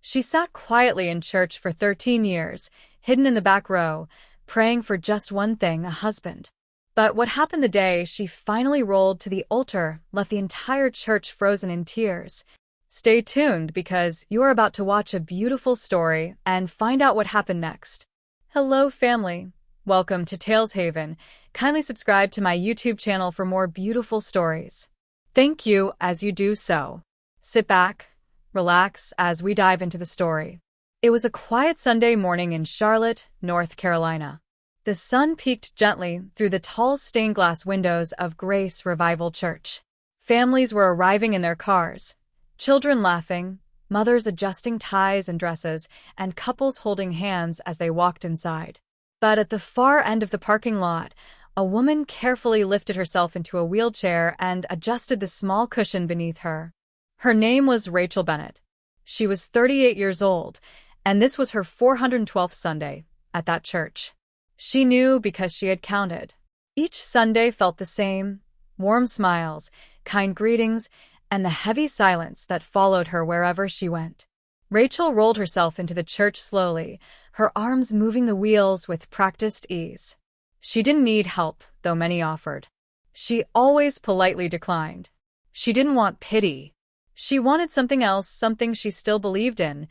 She sat quietly in church for 13 years, hidden in the back row, praying for just one thing, a husband. But what happened the day she finally rolled to the altar left the entire church frozen in tears. Stay tuned because you are about to watch a beautiful story and find out what happened next. Hello, family. Welcome to Tales Haven. Kindly subscribe to my YouTube channel for more beautiful stories. Thank you as you do so. Sit back, relax as we dive into the story. It was a quiet Sunday morning in Charlotte, North Carolina. The sun peeked gently through the tall stained glass windows of Grace Revival Church. Families were arriving in their cars, children laughing, mothers adjusting ties and dresses, and couples holding hands as they walked inside. But at the far end of the parking lot, a woman carefully lifted herself into a wheelchair and adjusted the small cushion beneath her. Her name was Rachel Bennett. She was 38 years old, and this was her 412th Sunday at that church. She knew because she had counted. Each Sunday felt the same: warm smiles, kind greetings, and the heavy silence that followed her wherever she went. Rachel rolled herself into the church slowly, her arms moving the wheels with practiced ease. She didn't need help, though many offered. She always politely declined. She didn't want pity. She wanted something else, something she still believed in,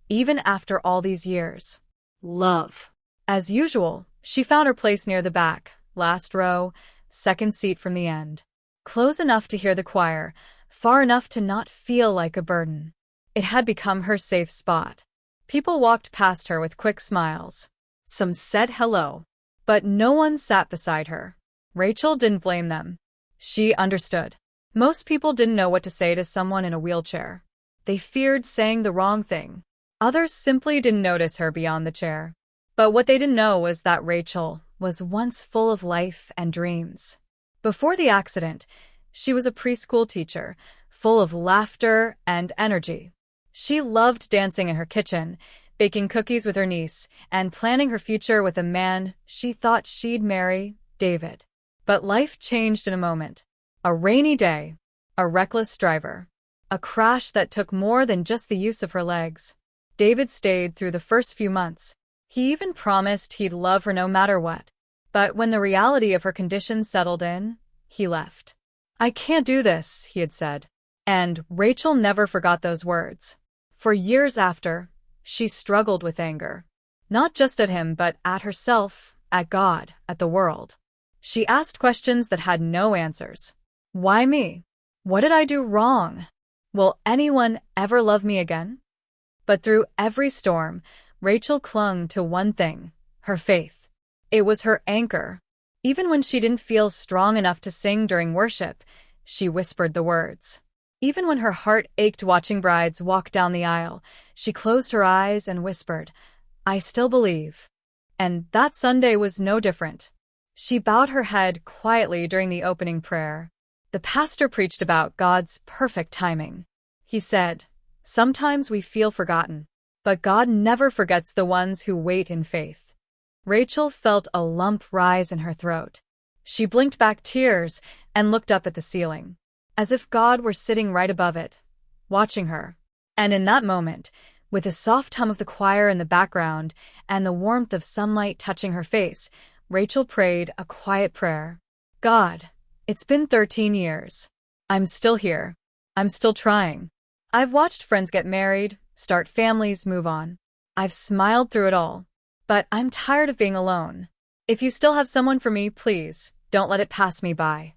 even after all these years. Love. As usual, she found her place near the back, last row, second seat from the end. Close enough to hear the choir, far enough to not feel like a burden. It had become her safe spot. People walked past her with quick smiles. Some said hello, but no one sat beside her. Rachel didn't blame them. She understood. Most people didn't know what to say to someone in a wheelchair. They feared saying the wrong thing. Others simply didn't notice her beyond the chair. But what they didn't know was that Rachel was once full of life and dreams. Before the accident, she was a preschool teacher, full of laughter and energy. She loved dancing in her kitchen, baking cookies with her niece, and planning her future with a man she thought she'd marry, David. But life changed in a moment. A rainy day, a reckless driver, a crash that took more than just the use of her legs. David stayed through the first few months. He even promised he'd love her no matter what. But when the reality of her condition settled in, he left. "I can't do this," he had said. And Rachel never forgot those words. For years after, she struggled with anger. Not just at him, but at herself, at God, at the world. She asked questions that had no answers. Why me? What did I do wrong? Will anyone ever love me again? But through every storm, Rachel clung to one thing: her faith. It was her anchor. Even when she didn't feel strong enough to sing during worship, she whispered the words. Even when her heart ached watching brides walk down the aisle, she closed her eyes and whispered, "I still believe." And that Sunday was no different. She bowed her head quietly during the opening prayer. The pastor preached about God's perfect timing. He said, "Sometimes we feel forgotten, but God never forgets the ones who wait in faith." Rachel felt a lump rise in her throat. She blinked back tears and looked up at the ceiling, as if God were sitting right above it, watching her. And in that moment, with the soft hum of the choir in the background and the warmth of sunlight touching her face, Rachel prayed a quiet prayer. "God, it's been 13 years. I'm still here. I'm still trying. I've watched friends get married, start families, move on. I've smiled through it all. But I'm tired of being alone. If you still have someone for me, please, don't let it pass me by."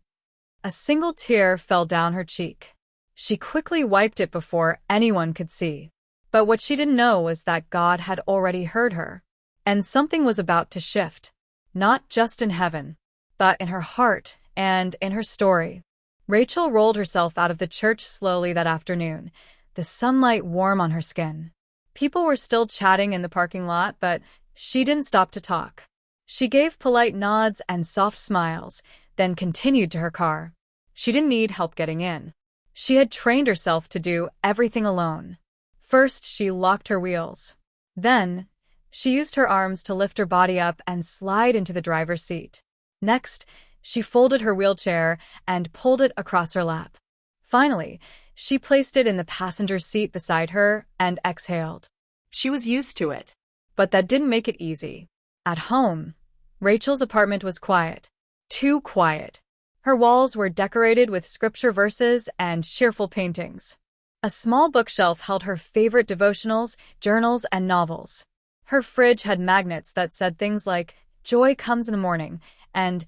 A single tear fell down her cheek. She quickly wiped it before anyone could see. But what she didn't know was that God had already heard her. And something was about to shift. Not just in heaven, but in her heart and in her story. Rachel rolled herself out of the church slowly that afternoon, the sunlight warm on her skin. People were still chatting in the parking lot, but she didn't stop to talk. She gave polite nods and soft smiles, then continued to her car. She didn't need help getting in. She had trained herself to do everything alone. First, she locked her wheels. Then, she used her arms to lift her body up and slide into the driver's seat. Next, she folded her wheelchair and pulled it across her lap. Finally, She placed it in the passenger seat beside her and exhaled. She was used to it. But that didn't make it easy. At home, Rachel's apartment was quiet. Too quiet. Her walls were decorated with scripture verses and cheerful paintings. A small bookshelf held her favorite devotionals, journals, and novels. Her fridge had magnets that said things like, "Joy comes in the morning," and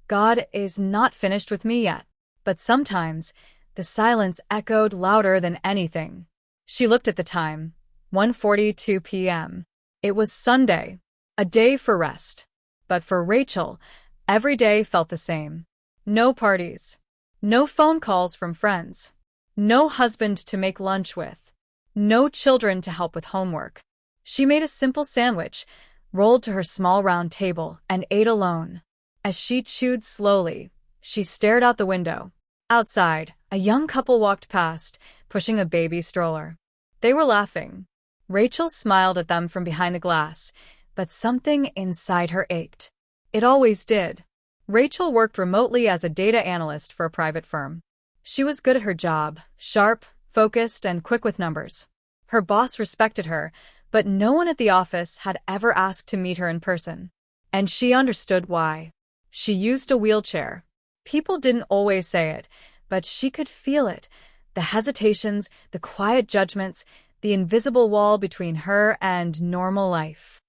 "God is not finished with me yet." But sometimes, the silence echoed louder than anything. She looked at the time, 1:42 p.m. It was Sunday, a day for rest. But for Rachel, every day felt the same. No parties. No phone calls from friends. No husband to make lunch with. No children to help with homework. She made a simple sandwich, rolled to her small round table, and ate alone. As she chewed slowly, she stared out the window. Outside, a young couple walked past, pushing a baby stroller. They were laughing. Rachel smiled at them from behind the glass, but something inside her ached. It always did. Rachel worked remotely as a data analyst for a private firm. She was good at her job, sharp, focused, and quick with numbers. Her boss respected her, but no one at the office had ever asked to meet her in person. And she understood why. She used a wheelchair. People didn't always say it, but she could feel it. The hesitations, the quiet judgments, the invisible wall between her and normal life.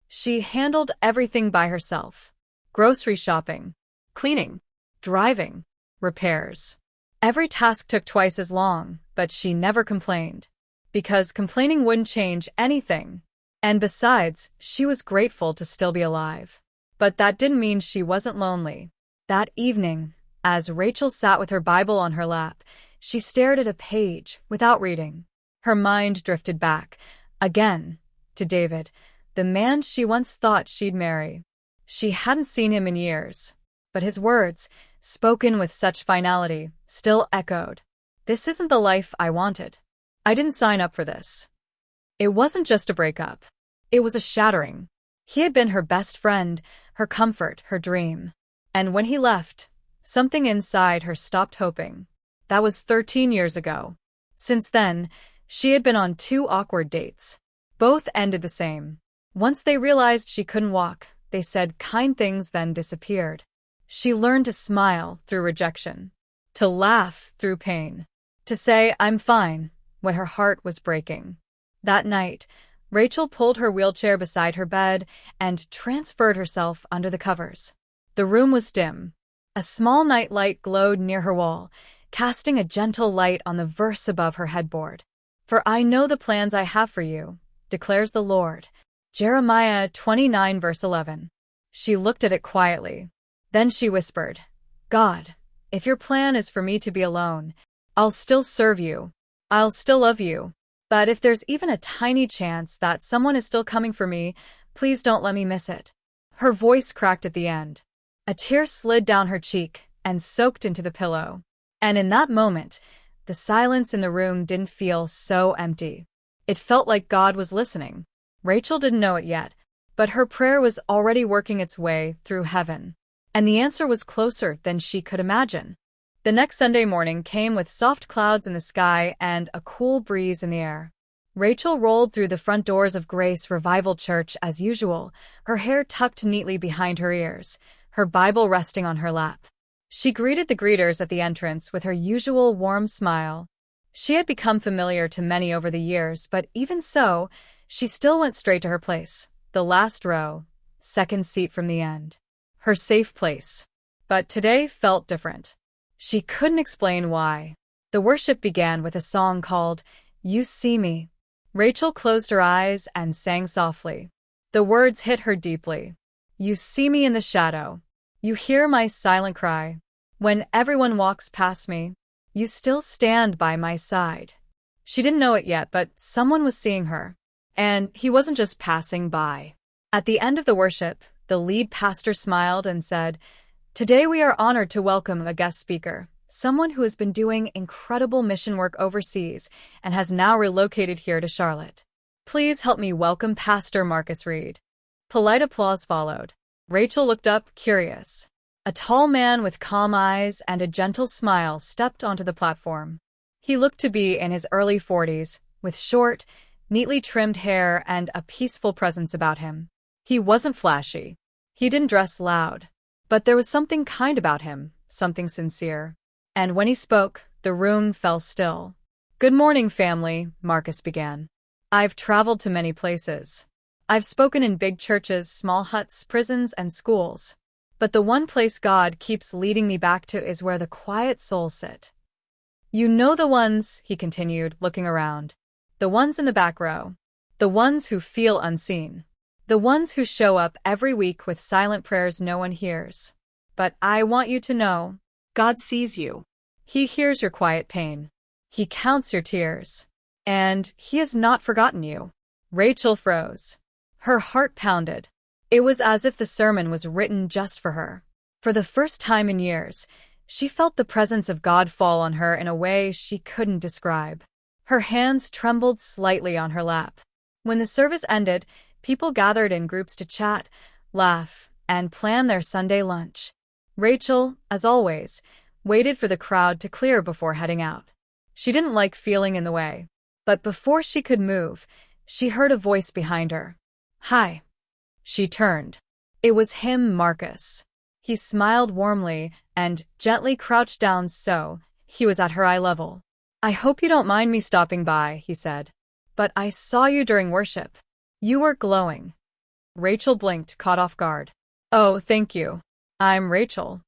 She handled everything by herself. Grocery shopping, cleaning, driving, repairs. Every task took twice as long, but she never complained. Because complaining wouldn't change anything. And besides, she was grateful to still be alive. But that didn't mean she wasn't lonely. That evening, as Rachel sat with her Bible on her lap, she stared at a page without reading. Her mind drifted back, again, to David, the man she once thought she'd marry. She hadn't seen him in years, but his words, spoken with such finality, still echoed. "This isn't the life I wanted. I didn't sign up for this." It wasn't just a breakup. It was a shattering. He had been her best friend, her comfort, her dream. And when he left, something inside her stopped hoping. That was 13 years ago. Since then, she had been on 2 awkward dates. Both ended the same. Once they realized she couldn't walk, they said kind things, then disappeared. She learned to smile through rejection, to laugh through pain, to say, "I'm fine," when her heart was breaking. That night, Rachel pulled her wheelchair beside her bed and transferred herself under the covers. The room was dim. A small night light glowed near her wall, casting a gentle light on the verse above her headboard. "For I know the plans I have for you, declares the Lord." Jeremiah 29 verse 11. She looked at it quietly. Then she whispered, "God, if your plan is for me to be alone, I'll still serve you. I'll still love you. But if there's even a tiny chance that someone is still coming for me, please don't let me miss it." Her voice cracked at the end. A tear slid down her cheek and soaked into the pillow. And in that moment, the silence in the room didn't feel so empty. It felt like God was listening. Rachel didn't know it yet, but her prayer was already working its way through heaven. And the answer was closer than she could imagine. The next Sunday morning came with soft clouds in the sky and a cool breeze in the air. Rachel rolled through the front doors of Grace Revival Church as usual, her hair tucked neatly behind her ears, her Bible resting on her lap. She greeted the greeters at the entrance with her usual warm smile. She had become familiar to many over the years, but even so, she still went straight to her place, the last row, second seat from the end. Her safe place. But today felt different. She couldn't explain why. The worship began with a song called "You See Me." Rachel closed her eyes and sang softly. The words hit her deeply. "You see me in the shadow. You hear my silent cry. When everyone walks past me, you still stand by my side." She didn't know it yet, but someone was seeing her. And he wasn't just passing by. At the end of the worship, the lead pastor smiled and said, "Today we are honored to welcome a guest speaker, someone who has been doing incredible mission work overseas and has now relocated here to Charlotte. Please help me welcome Pastor Marcus Reed." Polite applause followed. Rachel looked up, curious. A tall man with calm eyes and a gentle smile stepped onto the platform. He looked to be in his early 40s, with short, neatly trimmed hair and a peaceful presence about him. He wasn't flashy. He didn't dress loud. But there was something kind about him, something sincere. And when he spoke, the room fell still. "Good morning, family," Marcus began. "I've traveled to many places. I've spoken in big churches, small huts, prisons, and schools. But the one place God keeps leading me back to is where the quiet souls sit. You know the ones," he continued, looking around. "The ones in the back row. The ones who feel unseen. The ones who show up every week with silent prayers no one hears. But I want you to know, God sees you. He hears your quiet pain. He counts your tears. And He has not forgotten you." Rachel froze. Her heart pounded. It was as if the sermon was written just for her. For the first time in years, she felt the presence of God fall on her in a way she couldn't describe. Her hands trembled slightly on her lap. When the service ended, people gathered in groups to chat, laugh, and plan their Sunday lunch. Rachel, as always, waited for the crowd to clear before heading out. She didn't like feeling in the way. But before she could move, she heard a voice behind her. "Hi." She turned. It was him, Marcus. He smiled warmly and gently crouched down so he was at her eye level. "I hope you don't mind me stopping by," he said. "But I saw you during worship. You were glowing." Rachel blinked, caught off guard. "Oh, thank you. I'm Rachel."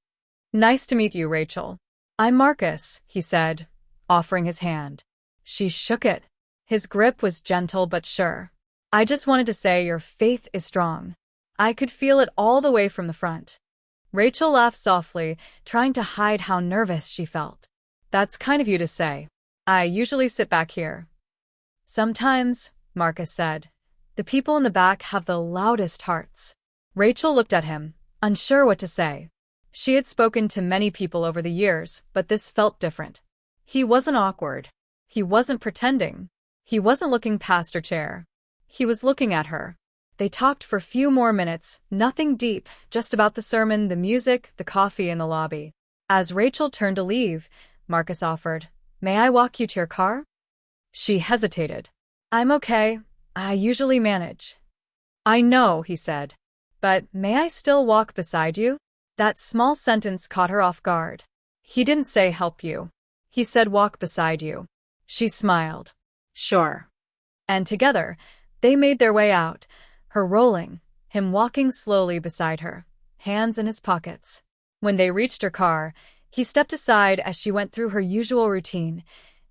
"Nice to meet you, Rachel." "I'm Marcus," he said, offering his hand. She shook it. His grip was gentle but sure. "I just wanted to say your faith is strong. I could feel it all the way from the front." Rachel laughed softly, trying to hide how nervous she felt. "That's kind of you to say. I usually sit back here." "Sometimes," Marcus said, "the people in the back have the loudest hearts." Rachel looked at him, unsure what to say. She had spoken to many people over the years, but this felt different. He wasn't awkward. He wasn't pretending. He wasn't looking past her chair. He was looking at her. They talked for a few more minutes, nothing deep, just about the sermon, the music, the coffee in the lobby. As Rachel turned to leave, Marcus offered, "May I walk you to your car?" She hesitated. "I'm okay. I usually manage." "I know," he said. "But may I still walk beside you?" That small sentence caught her off guard. He didn't say help you. He said walk beside you. She smiled. "Sure." And together, they made their way out, her rolling, him walking slowly beside her, hands in his pockets. When they reached her car, he stepped aside as she went through her usual routine,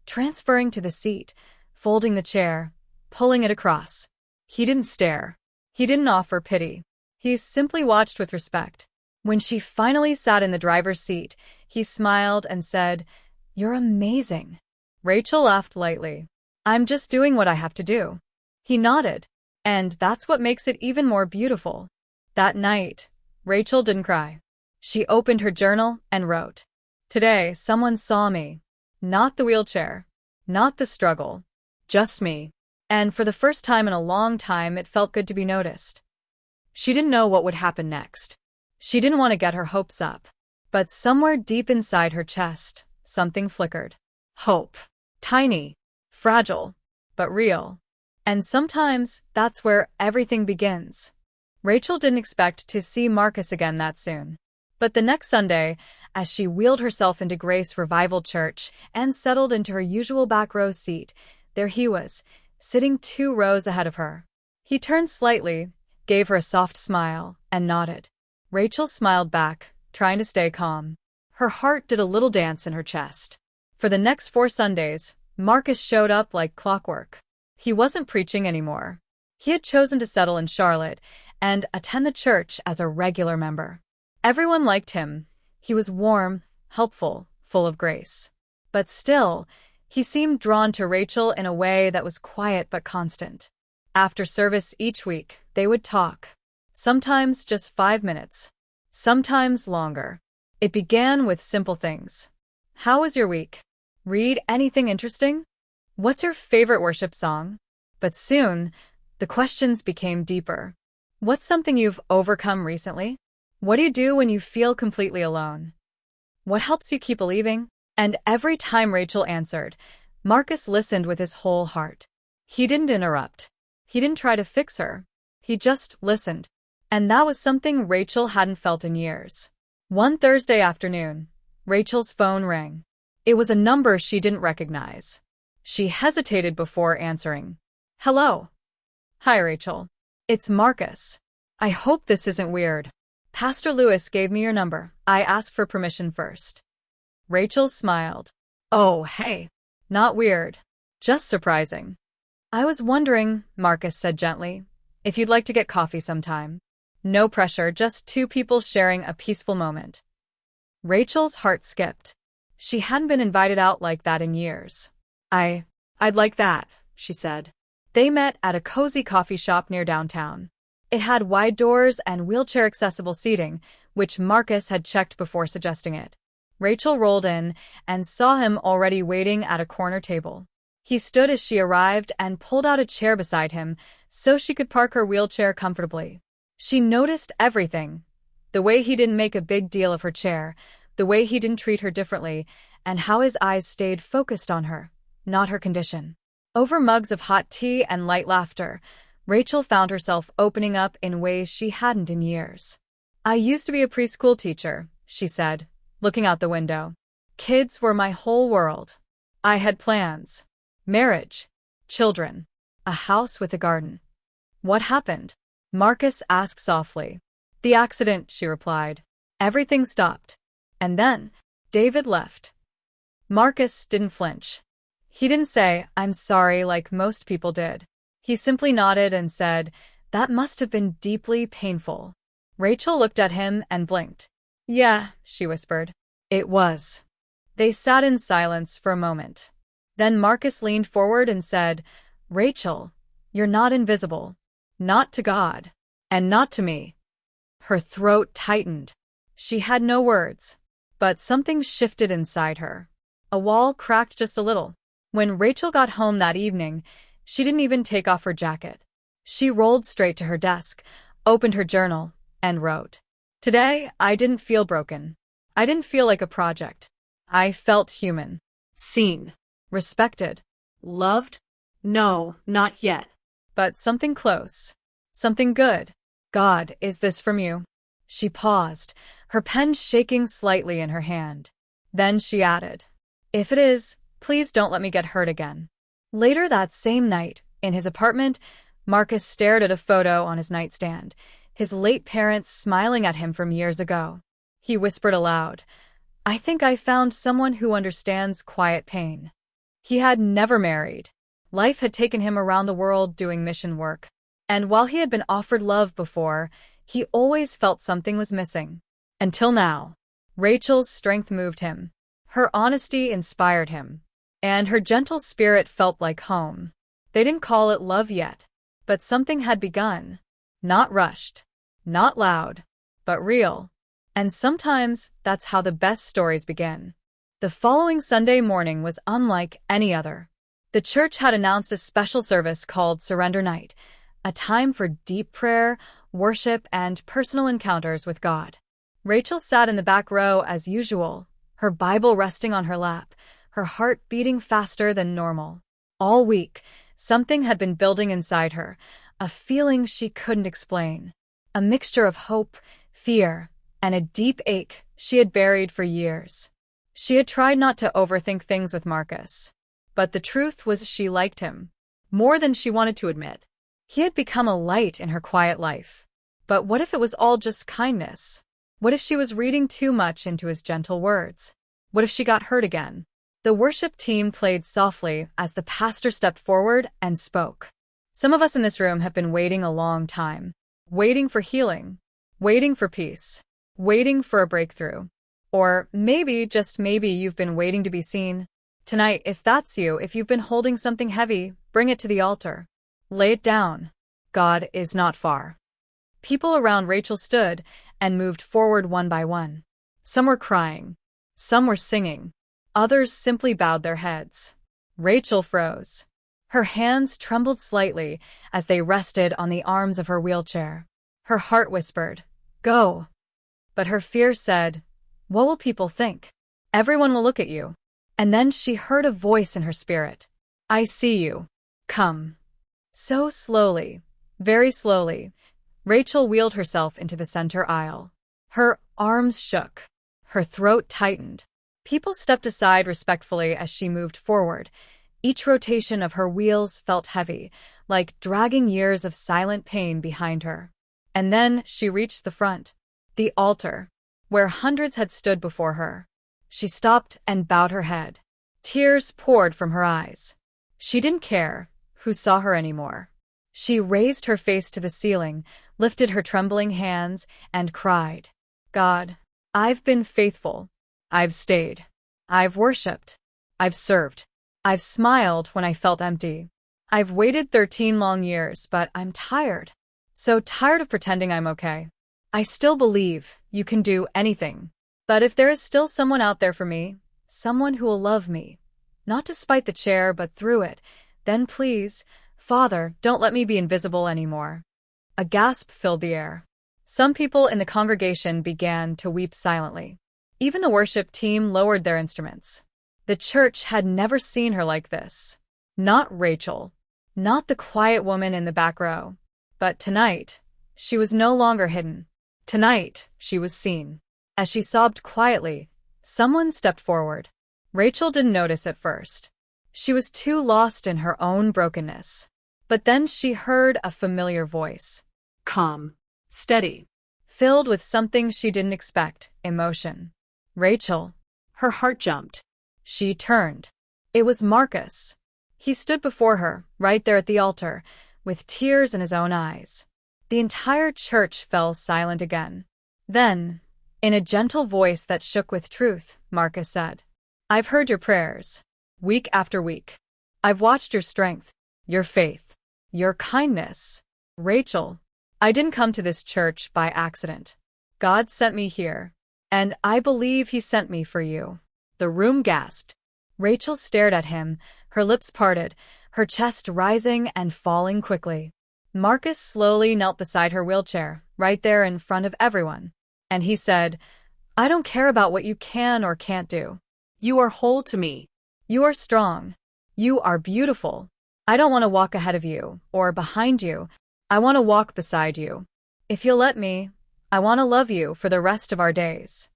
transferring to the seat, folding the chair, pulling it across. He didn't stare. He didn't offer pity. He simply watched with respect. When she finally sat in the driver's seat, he smiled and said, "You're amazing." Rachel laughed lightly. "I'm just doing what I have to do." He nodded. And that's what makes it even more beautiful. That night, Rachel didn't cry. She opened her journal and wrote, "Today, someone saw me. Not the wheelchair. Not the struggle. Just me." And for the first time in a long time, it felt good to be noticed. She didn't know what would happen next. She didn't want to get her hopes up. But somewhere deep inside her chest, something flickered. Hope. Tiny. Fragile. But real. And sometimes, that's where everything begins. Rachel didn't expect to see Marcus again that soon. But the next Sunday, as she wheeled herself into Grace Revival Church and settled into her usual back row seat, there he was, sitting 2 rows ahead of her. He turned slightly, gave her a soft smile, and nodded. Rachel smiled back, trying to stay calm. Her heart did a little dance in her chest. For the next 4 Sundays, Marcus showed up like clockwork. He wasn't preaching anymore. He had chosen to settle in Charlotte and attend the church as a regular member. Everyone liked him. He was warm, helpful, full of grace. But still, he seemed drawn to Rachel in a way that was quiet but constant. After service each week, they would talk. Sometimes just 5 minutes. Sometimes longer. It began with simple things. How was your week? Read anything interesting? What's your favorite worship song? But soon, the questions became deeper. What's something you've overcome recently? What do you do when you feel completely alone? What helps you keep believing? And every time Rachel answered, Marcus listened with his whole heart. He didn't interrupt. He didn't try to fix her. He just listened. And that was something Rachel hadn't felt in years. One Thursday afternoon, Rachel's phone rang. It was a number she didn't recognize. She hesitated before answering. Hello. Hi, Rachel. It's Marcus. I hope this isn't weird. Pastor Lewis gave me your number. I asked for permission first. Rachel smiled. Oh, hey. Not weird. Just surprising. I was wondering, Marcus said gently, if you'd like to get coffee sometime. No pressure, just two people sharing a peaceful moment. Rachel's heart skipped. She hadn't been invited out like that in years. I'd like that, she said. They met at a cozy coffee shop near downtown. It had wide doors and wheelchair-accessible seating, which Marcus had checked before suggesting it. Rachel rolled in and saw him already waiting at a corner table. He stood as she arrived and pulled out a chair beside him so she could park her wheelchair comfortably. She noticed everything. The way he didn't make a big deal of her chair, the way he didn't treat her differently, and how his eyes stayed focused on her, not her condition. Over mugs of hot tea and light laughter, Rachel found herself opening up in ways she hadn't in years. I used to be a preschool teacher, she said, looking out the window. Kids were my whole world. I had plans. Marriage. Children. A house with a garden. What happened? Marcus asked softly. The accident, she replied. Everything stopped. And then, David left. Marcus didn't flinch. He didn't say, I'm sorry, like most people did. He simply nodded and said, that must have been deeply painful. Rachel looked at him and blinked. Yeah, she whispered. It was. They sat in silence for a moment. Then Marcus leaned forward and said, Rachel, you're not invisible. Not to God. And not to me. Her throat tightened. She had no words. But something shifted inside her. A wall cracked just a little. When Rachel got home that evening, she didn't even take off her jacket. She rolled straight to her desk, opened her journal, and wrote. Today, I didn't feel broken. I didn't feel like a project. I felt human. Seen. Respected. Loved? No, not yet. But something close. Something good. God, is this from you? She paused, her pen shaking slightly in her hand. Then she added, if it is, please don't let me get hurt again. Later that same night, in his apartment, Marcus stared at a photo on his nightstand, his late parents smiling at him from years ago. He whispered aloud, I think I found someone who understands quiet pain. He had never married. Life had taken him around the world doing mission work. And while he had been offered love before, he always felt something was missing. Until now. Rachel's strength moved him. Her honesty inspired him. And her gentle spirit felt like home. They didn't call it love yet. But something had begun. Not rushed. Not loud. But real. And sometimes that's how the best stories begin. The following Sunday morning was unlike any other. The church had announced a special service called Surrender Night, a time for deep prayer, worship, and personal encounters with God. Rachel sat in the back row as usual, her Bible resting on her lap, her heart beating faster than normal. All week, something had been building inside her, a feeling she couldn't explain. A mixture of hope, fear, and a deep ache she had buried for years. She had tried not to overthink things with Marcus. But the truth was she liked him. More than she wanted to admit. He had become a light in her quiet life. But what if it was all just kindness? What if she was reading too much into his gentle words? What if she got hurt again? The worship team played softly as the pastor stepped forward and spoke. Some of us in this room have been waiting a long time. Waiting for healing. Waiting for peace. Waiting for a breakthrough. Or maybe, just maybe, you've been waiting to be seen. Tonight, if that's you, if you've been holding something heavy, bring it to the altar. Lay it down. God is not far. People around Rachel stood and moved forward one by one. Some were crying. Some were singing. Others simply bowed their heads. Rachel froze. Her hands trembled slightly as they rested on the arms of her wheelchair. Her heart whispered, go. But her fear said, what will people think? Everyone will look at you. And then she heard a voice in her spirit. I see you. Come. So slowly, very slowly, Rachel wheeled herself into the center aisle. Her arms shook. Her throat tightened. People stepped aside respectfully as she moved forward. Each rotation of her wheels felt heavy, like dragging years of silent pain behind her. And then she reached the front, the altar, where hundreds had stood before her. She stopped and bowed her head. Tears poured from her eyes. She didn't care who saw her anymore. She raised her face to the ceiling, lifted her trembling hands, and cried, God, I've been faithful. I've stayed. I've worshipped. I've served. I've smiled when I felt empty. I've waited 13 long years, but I'm tired. So tired of pretending I'm okay. I still believe you can do anything. But if there is still someone out there for me, someone who will love me, not despite the chair but through it, then please, Father, don't let me be invisible anymore. A gasp filled the air. Some people in the congregation began to weep silently. Even the worship team lowered their instruments. The church had never seen her like this. Not Rachel. Not the quiet woman in the back row. But tonight, she was no longer hidden. Tonight, she was seen. As she sobbed quietly, someone stepped forward. Rachel didn't notice at first. She was too lost in her own brokenness. But then she heard a familiar voice. Calm. Steady. Filled with something she didn't expect, emotion. Rachel. Her heart jumped. She turned. It was Marcus. He stood before her, right there at the altar, with tears in his own eyes. The entire church fell silent again. Then, in a gentle voice that shook with truth, Marcus said, I've heard your prayers, week after week. I've watched your strength, your faith, your kindness. Rachel, I didn't come to this church by accident. God sent me here, and I believe He sent me for you. The room gasped. Rachel stared at him, her lips parted, her chest rising and falling quickly. Marcus slowly knelt beside her wheelchair, right there in front of everyone. And he said, I don't care about what you can or can't do. You are whole to me. You are strong. You are beautiful. I don't want to walk ahead of you or behind you. I want to walk beside you. If you'll let me, I want to love you for the rest of our days.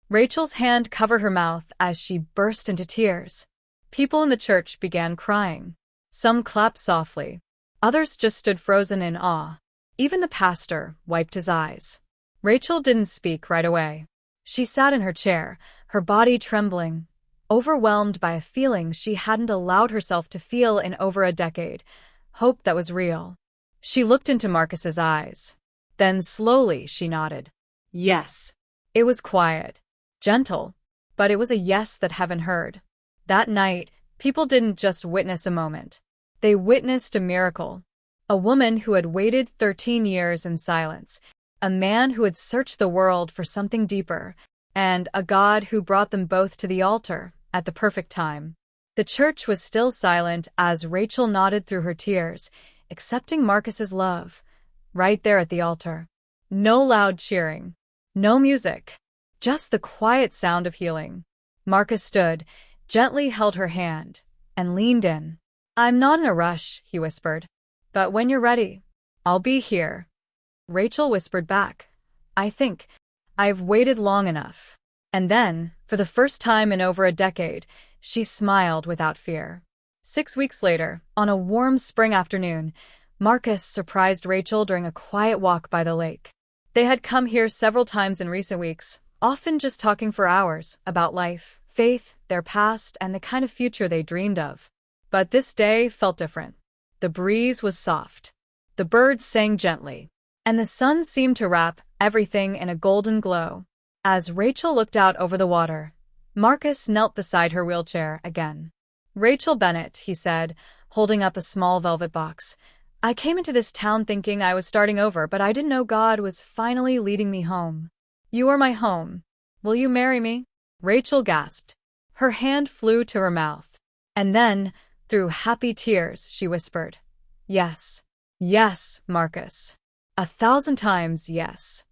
Rachel's hand covered her mouth as she burst into tears. People in the church began crying. Some clapped softly. Others just stood frozen in awe. Even the pastor wiped his eyes. Rachel didn't speak right away. She sat in her chair, her body trembling, overwhelmed by a feeling she hadn't allowed herself to feel in over a decade, hope that was real. She looked into Marcus's eyes. Then slowly she nodded. Yes. It was quiet, gentle, but it was a yes that heaven heard. That night, people didn't just witness a moment. They witnessed a miracle. A woman who had waited 13 years in silence, a man who had searched the world for something deeper, and a God who brought them both to the altar at the perfect time. The church was still silent as Rachel nodded through her tears, accepting Marcus's love, right there at the altar. No loud cheering, no music, just the quiet sound of healing. Marcus stood, gently held her hand, and leaned in. I'm not in a rush, he whispered. But when you're ready, I'll be here. Rachel whispered back, I think I've waited long enough. And then, for the first time in over a decade, she smiled without fear. 6 weeks later, on a warm spring afternoon, Marcus surprised Rachel during a quiet walk by the lake. They had come here several times in recent weeks, often just talking for hours about life, faith, their past, and the kind of future they dreamed of. But this day felt different. The breeze was soft. The birds sang gently. And the sun seemed to wrap everything in a golden glow. As Rachel looked out over the water, Marcus knelt beside her wheelchair again. Rachel Bennett, he said, holding up a small velvet box. I came into this town thinking I was starting over, but I didn't know God was finally leading me home. You are my home. Will you marry me? Rachel gasped. Her hand flew to her mouth. And then, through happy tears, she whispered, Yes. Yes, Marcus. 1,000 times yes.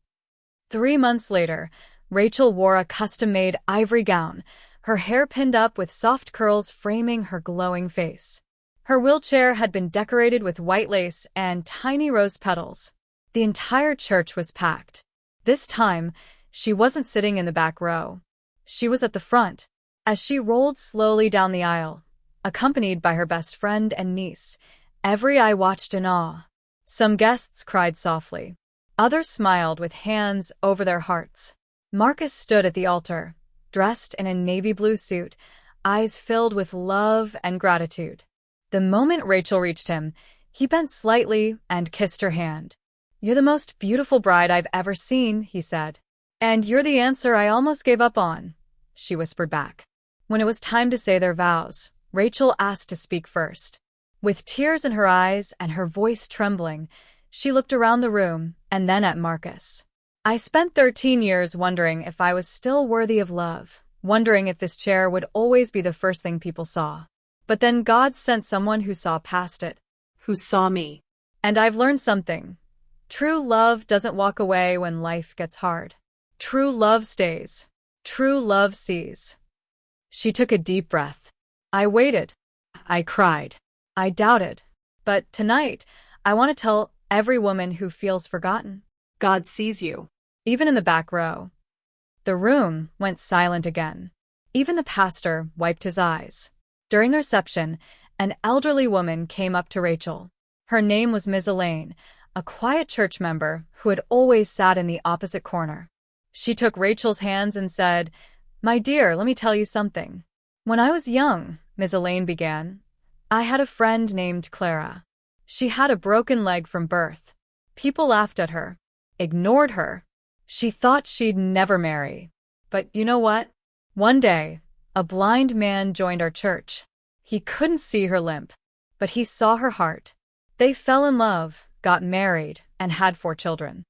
3 months later, Rachel wore a custom-made ivory gown, her hair pinned up with soft curls framing her glowing face. Her wheelchair had been decorated with white lace and tiny rose petals. The entire church was packed. This time, she wasn't sitting in the back row. She was at the front. As she rolled slowly down the aisle, accompanied by her best friend and niece, every eye watched in awe. Some guests cried softly. Others smiled with hands over their hearts. Marcus stood at the altar, dressed in a navy blue suit, eyes filled with love and gratitude. The moment Rachel reached him, he bent slightly and kissed her hand. "You're the most beautiful bride I've ever seen," he said. "And you're the answer I almost gave up on," she whispered back. When it was time to say their vows, Rachel asked to speak first. With tears in her eyes and her voice trembling, she looked around the room and then at Marcus. "I spent 13 years wondering if I was still worthy of love, wondering if this chair would always be the first thing people saw. But then God sent someone who saw past it. Who saw me. And I've learned something. True love doesn't walk away when life gets hard. True love stays. True love sees." She took a deep breath. "I waited. I cried. I doubted. But tonight, I want to tell every woman who feels forgotten. God sees you." Even in the back row. The room went silent again. Even the pastor wiped his eyes. During the reception, an elderly woman came up to Rachel. Her name was Ms. Elaine, a quiet church member who had always sat in the opposite corner. She took Rachel's hands and said, "My dear, let me tell you something. When I was young," Ms. Elaine began, "I had a friend named Clara. She had a broken leg from birth. People laughed at her, ignored her. She thought she'd never marry. But you know what? One day, a blind man joined our church. He couldn't see her limp, but he saw her heart. They fell in love, got married, and had 4 children."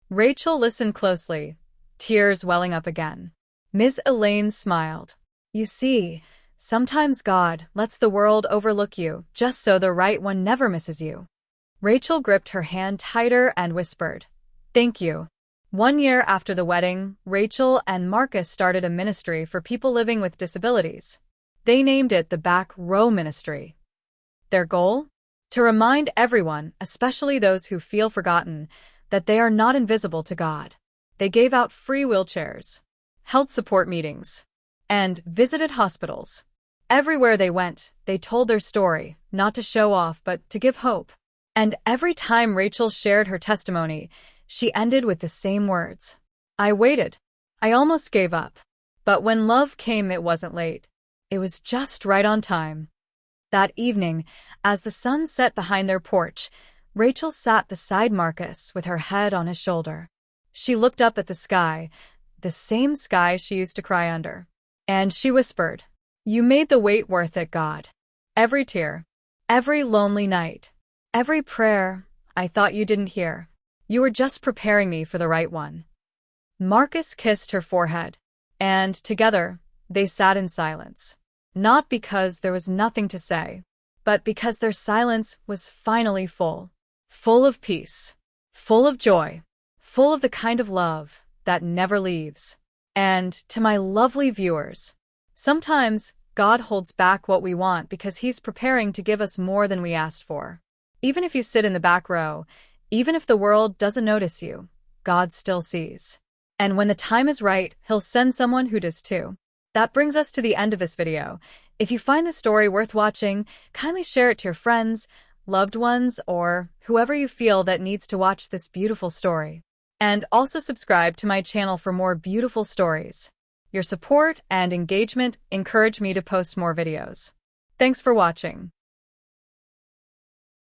Rachel listened closely, tears welling up again. Ms. Elaine smiled. "You see, sometimes God lets the world overlook you just so the right one never misses you." Rachel gripped her hand tighter and whispered, "Thank you." 1 year after the wedding, Rachel and Marcus started a ministry for people living with disabilities. They named it the Back Row Ministry. Their goal? To remind everyone, especially those who feel forgotten, that they are not invisible to God. They gave out free wheelchairs, held support meetings, and visited hospitals. Everywhere they went, they told their story, not to show off but to give hope. And every time Rachel shared her testimony, she ended with the same words. "I waited. I almost gave up. But when love came, it wasn't late. It was just right on time." That evening, as the sun set behind their porch, Rachel sat beside Marcus with her head on his shoulder. She looked up at the sky, the same sky she used to cry under. And she whispered, "You made the wait worth it, God. Every tear, every lonely night, every prayer I thought you didn't hear. You were just preparing me for the right one." Marcus kissed her forehead, and together they sat in silence. Not because there was nothing to say, but because their silence was finally full. Full of peace, full of joy, full of the kind of love that never leaves. And to my lovely viewers, sometimes God holds back what we want because He's preparing to give us more than we asked for. Even if you sit in the back row, even if the world doesn't notice you, God still sees. And when the time is right, He'll send someone who does too. That brings us to the end of this video. If you find this story worth watching, kindly share it to your friends, loved ones, or whoever you feel that needs to watch this beautiful story. And also subscribe to my channel for more beautiful stories. Your support and engagement encourage me to post more videos. Thanks for watching.